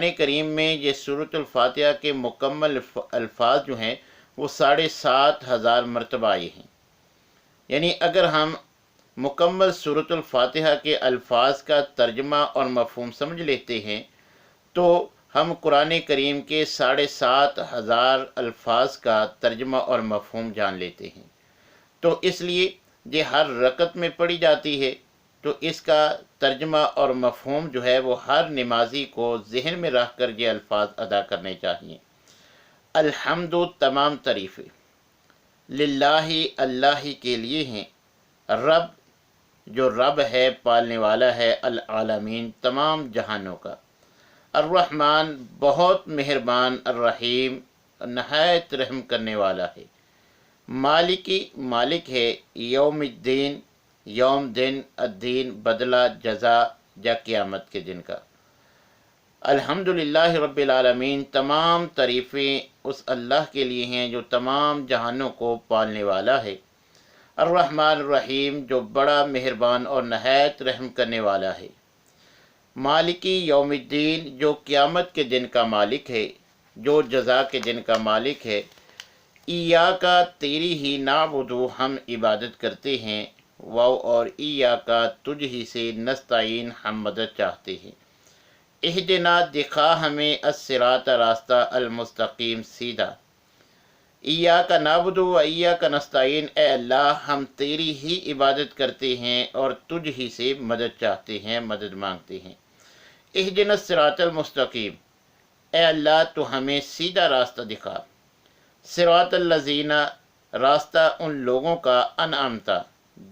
قرآن کریم میں یہ سورۃ الفاتحہ کے مکمل الفاظ جو ہیں وہ 7,500 مرتبہ آئے ہیں۔ یعنی اگر ہم مکمل سورۃ الفاتحہ کے الفاظ کا ترجمہ اور مفہوم سمجھ لیتے ہیں تو ہم قرآن کریم کے 7,500 الفاظ کا ترجمہ اور مفہوم جان لیتے ہیں۔ تو اس لیے یہ ہر رکعت میں پڑھی جاتی ہے، تو اس کا ترجمہ اور مفہوم جو ہے وہ ہر نمازی کو ذہن میں رکھ کر یہ الفاظ ادا کرنے چاہیے۔ الحمد تمام تعریفیں للہ اللہ ہی کے لیے ہیں، رب جو رب ہے پالنے والا ہے، العالمین تمام جہانوں کا، الرحمن بہت مہربان، الرحیم نہایت رحم کرنے والا ہے، مالکی مالک ہے، یوم الدین یوم دن، الدین بدلہ جزا یا قیامت کے دن کا۔ الحمدللہ رب العالمین تمام تعریفیں اس اللہ کے لیے ہیں جو تمام جہانوں کو پالنے والا ہے، الرحمن الرحیم جو بڑا مہربان اور نہایت رحم کرنے والا ہے، مالکی یوم الدین جو قیامت کے دن کا مالک ہے، جو جزا کے دن کا مالک ہے، ایاکا تیری ہی نعبدو ہم عبادت کرتے ہیں، واو اور ایاکا تجھ ہی سے نستعین ہم مدد چاہتے ہیں، اہدنا دکھا ہمیں الصراط راستہ المستقیم سیدھا، ایاکا نعبدو و ایاکا نستعین اے اللہ ہم تیری ہی عبادت کرتے ہیں اور تجھ ہی سے مدد چاہتے ہیں، مدد مانگتے ہیں، اہدنا الصراط المستقیم اے اللہ تو ہمیں سیدھا راستہ دکھا، صراط الذین راستہ ان لوگوں کا انعمتا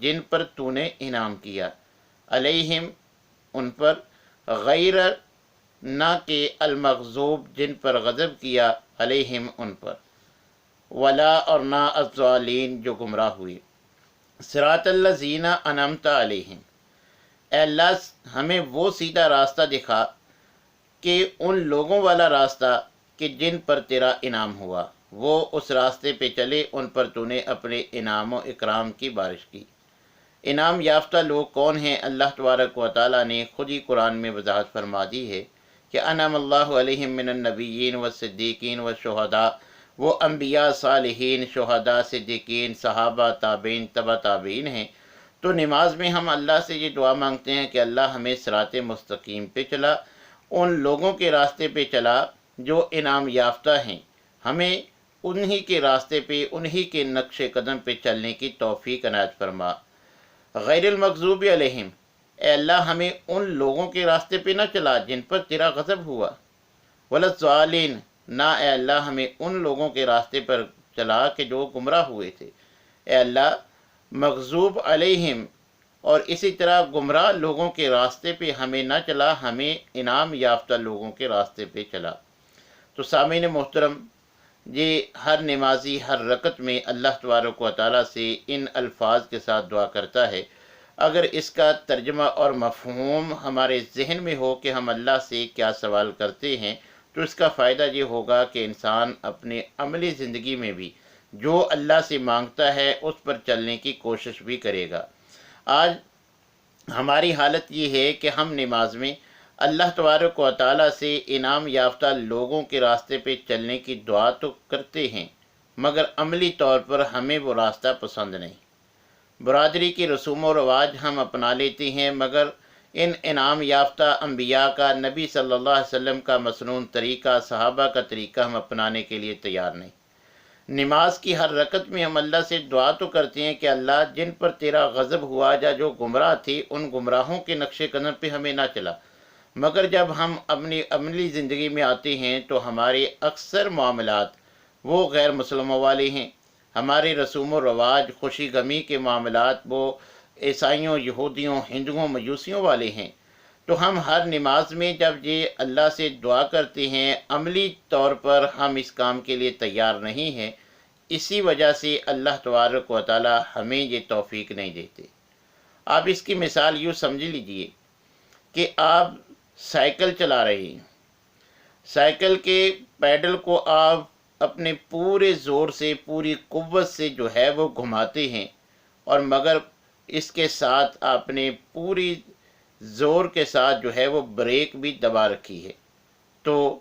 جن پر تو نے انعام کیا، علیہم ان پر، غیر نہ کہ المغضوب جن پر غضب کیا، علیہم ان پر، ولا اور نہ الضالین جو گمراہ ہوئی، صراط الذین انعمت علیہم اے اللہ ہمیں وہ سیدھا راستہ دکھا کہ ان لوگوں والا راستہ کہ جن پر تیرا انعام ہوا، وہ اس راستے پہ چلے، ان پر تو نے اپنے انعام و اکرام کی بارش کی۔ انعام یافتہ لوگ کون ہیں؟ اللہ تبارک و تعالیٰ نے خود ہی قرآن میں وضاحت فرما دی ہے کہ انعم اللہ علیہم من النبیین والصدیقین والشہداء، وہ انبیاء، صالحین، شہداء، صدیقین، صحابہ، تابعین، تبع تابعین ہیں۔ تو نماز میں ہم اللہ سے یہ دعا مانگتے ہیں کہ اللہ ہمیں صراط مستقیم پہ چلا، ان لوگوں کے راستے پہ چلا جو انعام یافتہ ہیں، ہمیں انہی کے راستے پہ، انہی کے نقش قدم پہ چلنے کی توفیق عنایت فرما، غیر المغضوب علیہم اے اللہ ہمیں ان لوگوں کے راستے پہ نہ چلا جن پر تیرا غضب ہوا، ولا الضالین نہ اے اللہ ہمیں ان لوگوں کے راستے پر چلا کہ جو گمراہ ہوئے تھے، اے اللہ مغضوب علیہم اور اسی طرح گمراہ لوگوں کے راستے پہ ہمیں نہ چلا، ہمیں انعام یافتہ لوگوں کے راستے پہ چلا۔ تو سامعین محترم، یہ ہر نمازی ہر رکعت میں اللہ تبارک و تعالیٰ سے ان الفاظ کے ساتھ دعا کرتا ہے۔ اگر اس کا ترجمہ اور مفہوم ہمارے ذہن میں ہو کہ ہم اللہ سے کیا سوال کرتے ہیں تو اس کا فائدہ یہ ہوگا کہ انسان اپنے عملی زندگی میں بھی جو اللہ سے مانگتا ہے اس پر چلنے کی کوشش بھی کرے گا۔ آج ہماری حالت یہ ہے کہ ہم نماز میں اللہ تبارک و تعالیٰ سے انعام یافتہ لوگوں کے راستے پہ چلنے کی دعا تو کرتے ہیں مگر عملی طور پر ہمیں وہ راستہ پسند نہیں۔ برادری کی رسوم و رواج ہم اپنا لیتے ہیں مگر ان انعام یافتہ انبیاء کا، نبی صلی اللہ علیہ وسلم کا مسنون طریقہ، صحابہ کا طریقہ ہم اپنانے کے لیے تیار نہیں۔ نماز کی ہر رکعت میں ہم اللہ سے دعا تو کرتے ہیں کہ اللہ جن پر تیرا غضب ہوا یا جو گمراہ تھے ان گمراہوں کے نقش قدم پہ ہمیں نہ چلا، مگر جب ہم اپنی عملی زندگی میں آتے ہیں تو ہمارے اکثر معاملات وہ غیر مسلموں والے ہیں، ہمارے رسوم و رواج، خوشی غمی کے معاملات وہ عیسائیوں، یہودیوں، ہندوؤں، مجوسیوں والے ہیں۔ تو ہم ہر نماز میں جب یہ اللہ سے دعا کرتے ہیں عملی طور پر ہم اس کام کے لیے تیار نہیں ہیں، اسی وجہ سے اللہ تبارک و تعالی ہمیں یہ توفیق نہیں دیتے۔ آپ اس کی مثال یوں سمجھ لیجئے کہ آپ سائیکل چلا رہے ہیں، سائیکل کے پیڈل کو آپ اپنے پورے زور سے، پوری قوت سے جو ہے وہ گھماتے ہیں، اور مگر اس کے ساتھ آپ نے پوری زور کے ساتھ جو ہے وہ بریک بھی دبا رکھی ہے، تو